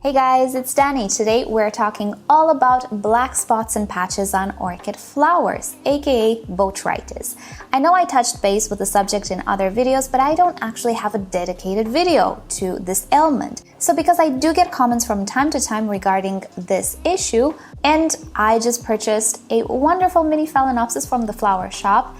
Hey guys, it's Danny. Today we're talking all about black spots and patches on orchid flowers, aka botrytis. I know I touched base with the subject in other videos, but I don't actually have a dedicated video to this ailment. So because I do get comments from time to time regarding this issue, and I just purchased a wonderful mini phalaenopsis from the flower shop,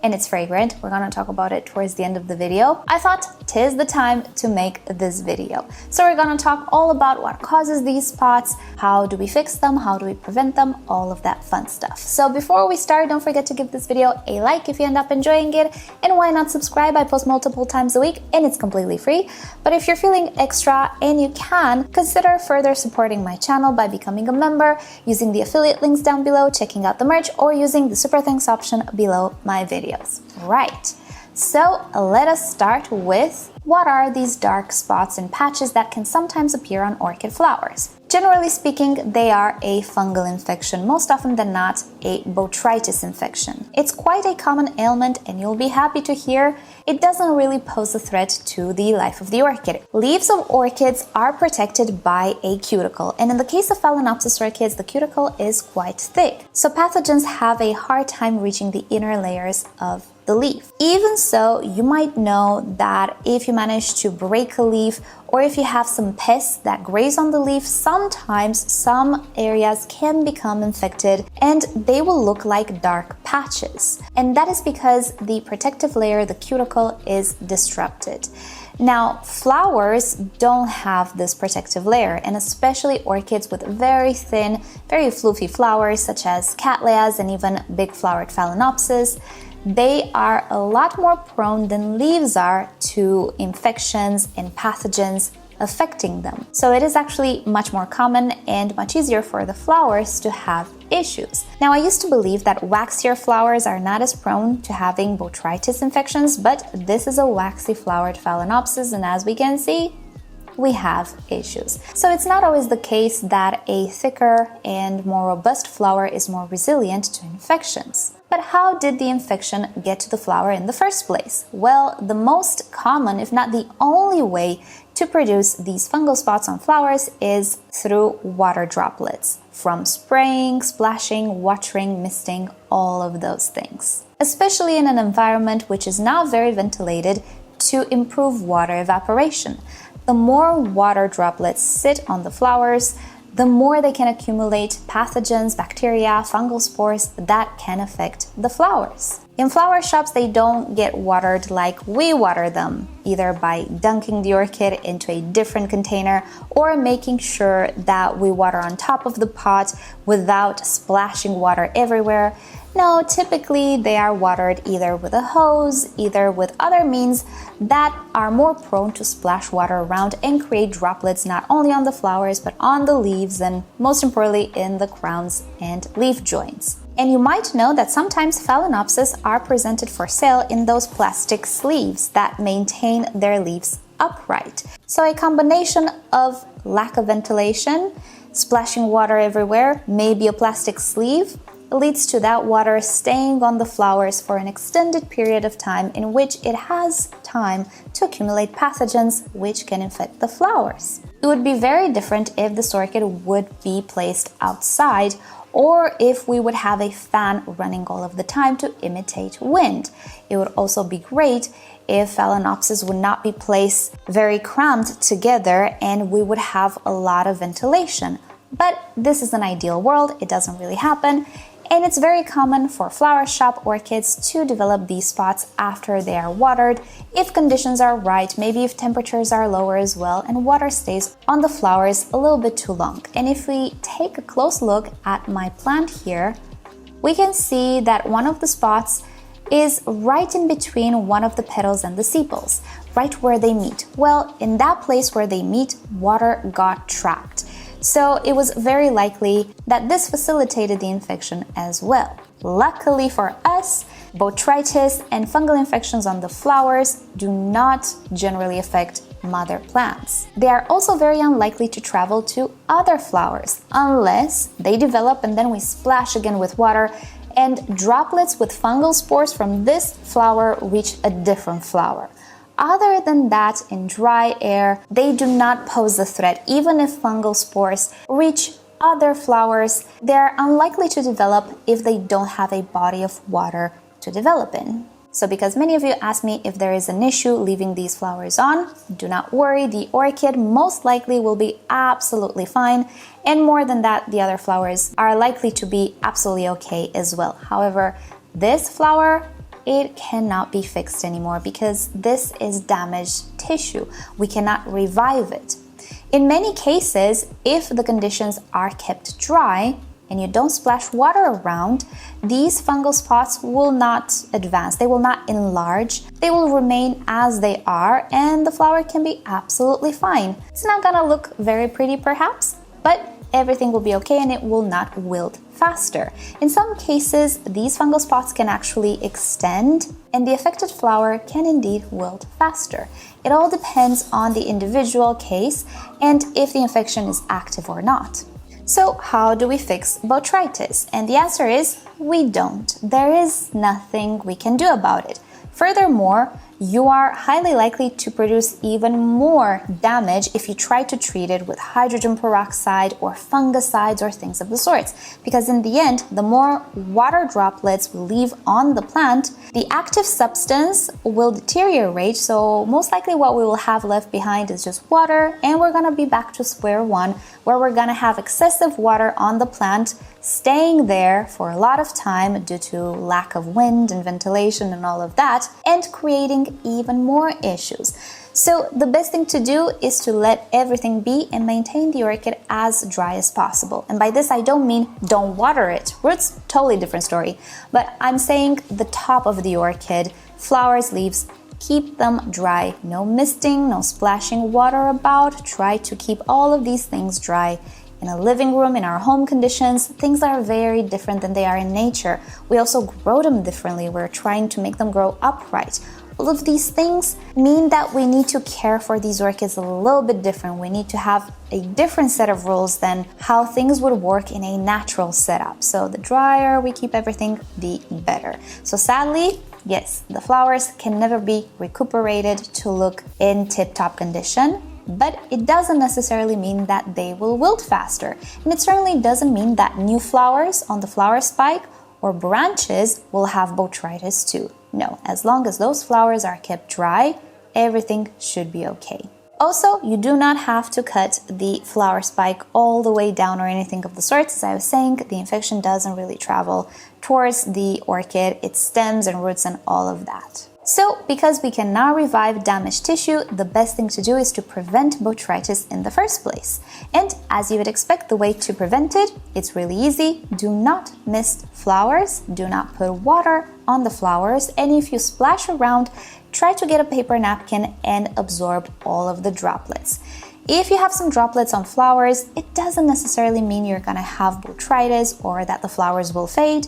and it's fragrant. We're gonna talk about it towards the end of the video. I thought 'tis the time to make this video. So we're gonna talk all about what causes these spots, how do we fix them, how do we prevent them, all of that fun stuff. So before we start, don't forget to give this video a like if you end up enjoying it, and why not subscribe? I post multiple times a week and it's completely free. But if you're feeling extra and you can, consider further supporting my channel by becoming a member, using the affiliate links down below, checking out the merch, or using the super thanks option below my video. Right, so let us start with what are these dark spots and patches that can sometimes appear on orchid flowers. Generally speaking, they are a fungal infection, most often than not a botrytis infection. It's quite a common ailment, and you'll be happy to hear it doesn't really pose a threat to the life of the orchid. Leaves of orchids are protected by a cuticle, and in the case of phalaenopsis orchids, the cuticle is quite thick. So pathogens have a hard time reaching the inner layers of the leaf. Even so, you might know that if you manage to break a leaf, or if you have some pests that graze on the leaf, sometimes some areas can become infected and they will look like dark patches. And that is because the protective layer, the cuticle, is disrupted. Now, flowers don't have this protective layer, and especially orchids with very thin, very floofy flowers such as cattleyas and even big flowered phalaenopsis, they are a lot more prone than leaves are to infections and pathogens affecting them. So it is actually much more common and much easier for the flowers to have issues. Now, I used to believe that waxier flowers are not as prone to having botrytis infections, but this is a waxy flowered phalaenopsis, and as we can see, we have issues. So it's not always the case that a thicker and more robust flower is more resilient to infections. But how did the infection get to the flower in the first place? Well, the most common, if not the only way to produce these fungal spots on flowers is through water droplets, from spraying, splashing, watering, misting, all of those things. Especially in an environment which is not very ventilated to improve water evaporation. The more water droplets sit on the flowers, the more they can accumulate pathogens, bacteria, fungal spores that can affect the flowers. In flower shops, they don't get watered like we water them, either by dunking the orchid into a different container or making sure that we water on top of the pot without splashing water everywhere. No, typically they are watered either with a hose, either with other means that are more prone to splash water around and create droplets not only on the flowers but on the leaves, and most importantly in the crowns and leaf joints. And you might know that sometimes phalaenopsis are presented for sale in those plastic sleeves that maintain their leaves upright. So a combination of lack of ventilation, splashing water everywhere, maybe a plastic sleeve, leads to that water staying on the flowers for an extended period of time, in which it has time to accumulate pathogens which can infect the flowers. It would be very different if this orchid would be placed outside, or if we would have a fan running all of the time to imitate wind. It would also be great if phalaenopsis would not be placed very cramped together and we would have a lot of ventilation. But this is an ideal world, it doesn't really happen. And it's very common for flower shop orchids to develop these spots after they are watered, if conditions are right, maybe if temperatures are lower as well, and water stays on the flowers a little bit too long. And if we take a close look at my plant here, we can see that one of the spots is right in between one of the petals and the sepals, right where they meet. Well, in that place where they meet, water got trapped. So it was very likely that this facilitated the infection as well. Luckily for us, botrytis and fungal infections on the flowers do not generally affect mother plants. They are also very unlikely to travel to other flowers unless they develop and then we splash again with water and droplets with fungal spores from this flower reach a different flower. Other than that, in dry air, they do not pose a threat. Even if fungal spores reach other flowers, they're unlikely to develop if they don't have a body of water to develop in. So because many of you asked me if there is an issue leaving these flowers on, do not worry, the orchid most likely will be absolutely fine. And more than that, the other flowers are likely to be absolutely okay as well. However, this flower, it cannot be fixed anymore because this is damaged tissue. We cannot revive it. In many cases, if the conditions are kept dry and you don't splash water around, these fungal spots will not advance. They will not enlarge. They will remain as they are, and the flower can be absolutely fine. It's not gonna look very pretty perhaps, but everything will be okay and it will not wilt faster. In some cases, these fungal spots can actually extend and the affected flower can indeed wilt faster. It all depends on the individual case and if the infection is active or not. So how do we fix botrytis? And the answer is we don't. There is nothing we can do about it. Furthermore, you are highly likely to produce even more damage if you try to treat it with hydrogen peroxide or fungicides or things of the sorts. Because in the end, the more water droplets we leave on the plant, the active substance will deteriorate. So most likely what we will have left behind is just water, and we're gonna be back to square one, where we're gonna have excessive water on the plant staying there for a lot of time due to lack of wind and ventilation and all of that, and creating even more issues. So the best thing to do is to let everything be and maintain the orchid as dry as possible. And by this I don't mean don't water it. Roots, totally different story. But I'm saying the top of the orchid, flowers, leaves, keep them dry. No misting, no splashing water about. Try to keep all of these things dry. In a living room, in our home conditions, things are very different than they are in nature. We also grow them differently. We're trying to make them grow upright. All of these things mean that we need to care for these orchids a little bit different. We need to have a different set of rules than how things would work in a natural setup. So the drier we keep everything, the better. So sadly, yes, the flowers can never be recuperated to look in tip-top condition. But it doesn't necessarily mean that they will wilt faster. And it certainly doesn't mean that new flowers on the flower spike or branches will have botrytis too. No, as long as those flowers are kept dry, everything should be okay. Also, you do not have to cut the flower spike all the way down or anything of the sorts. As I was saying, the infection doesn't really travel towards the orchid, its stems and roots and all of that. So, because we cannot revive damaged tissue, the best thing to do is to prevent botrytis in the first place. And as you would expect, the way to prevent it, it's really easy. Do not mist flowers, do not put water on the flowers, and if you splash around, try to get a paper napkin and absorb all of the droplets. If you have some droplets on flowers, it doesn't necessarily mean you're gonna have botrytis or that the flowers will fade.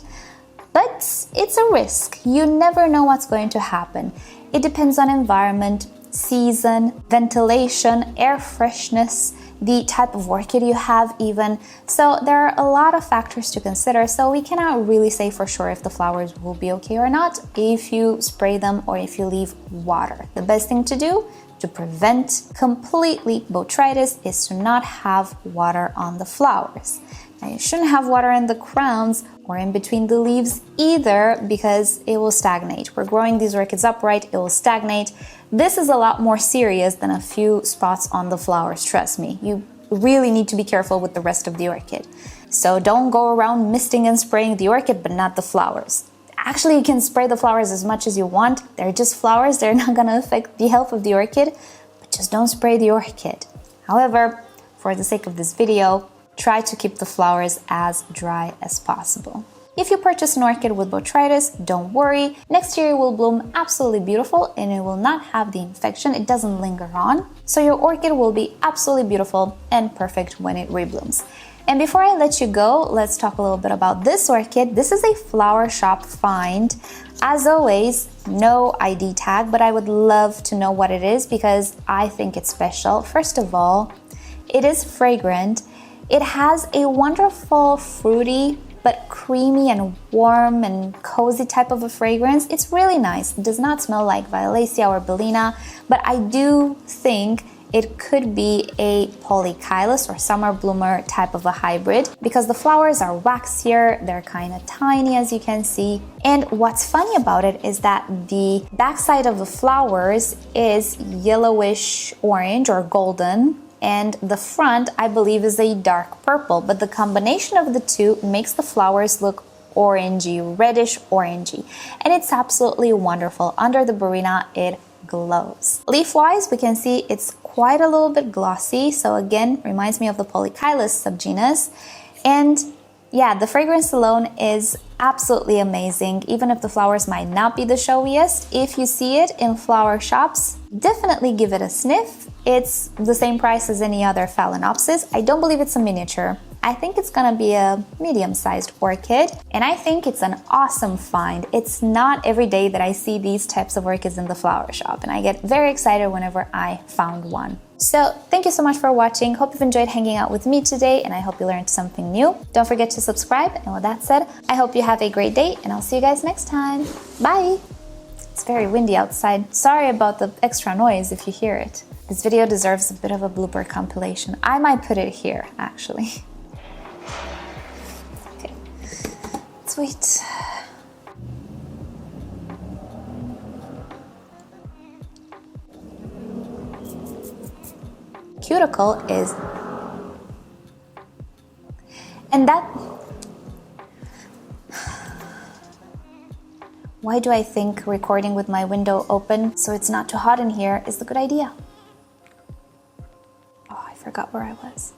But it's a risk. You never know what's going to happen. It depends on environment, season, ventilation, air freshness, the type of orchid you have even. So there are a lot of factors to consider, so we cannot really say for sure if the flowers will be okay or not if you spray them or if you leave water. The best thing to do to prevent completely botrytis is to not have water on the flowers. Now, you shouldn't have water in the crowns or in between the leaves either because it will stagnate. We're growing these orchids upright, it will stagnate. This is a lot more serious than a few spots on the flowers, trust me. You really need to be careful with the rest of the orchid. So don't go around misting and spraying the orchid, but not the flowers. Actually, you can spray the flowers as much as you want. They're just flowers, they're not gonna affect the health of the orchid, but just don't spray the orchid. However, for the sake of this video, try to keep the flowers as dry as possible. If you purchase an orchid with botrytis, don't worry. Next year it will bloom absolutely beautiful and it will not have the infection. It doesn't linger on. So your orchid will be absolutely beautiful and perfect when it reblooms. And before I let you go, let's talk a little bit about this orchid. This is a flower shop find. As always, no ID tag, but I would love to know what it is because I think it's special. First of all, it is fragrant. It has a wonderful fruity but creamy and warm and cozy type of a fragrance. It's really nice. It does not smell like Violacea or Bellina, but I do think it could be a polychilus or summer bloomer type of a hybrid because the flowers are waxier, they're kind of tiny as you can see. And what's funny about it is that the backside of the flowers is yellowish orange or golden, and the front I believe is a dark purple, but the combination of the two makes the flowers look orangey, reddish orangey, and it's absolutely wonderful. Under the Burina it glows. Leaf-wise, we can see it's quite a little bit glossy, so again, reminds me of the Polychilus subgenus. And yeah, the fragrance alone is absolutely amazing, even if the flowers might not be the showiest. If you see it in flower shops, definitely give it a sniff. It's the same price as any other Phalaenopsis. I don't believe it's a miniature. I think it's gonna be a medium-sized orchid, and I think it's an awesome find. It's not every day that I see these types of orchids in the flower shop, and I get very excited whenever I found one. So thank you so much for watching. Hope you've enjoyed hanging out with me today, and I hope you learned something new. Don't forget to subscribe, and with that said, I hope you have a great day, and I'll see you guys next time. Bye! It's very windy outside. Sorry about the extra noise if you hear it. This video deserves a bit of a blooper compilation. I might put it here, actually. Okay, sweet. Cuticle is, and that, why do I think recording with my window open so it's not too hot in here is the good idea? Oh, I forgot where I was.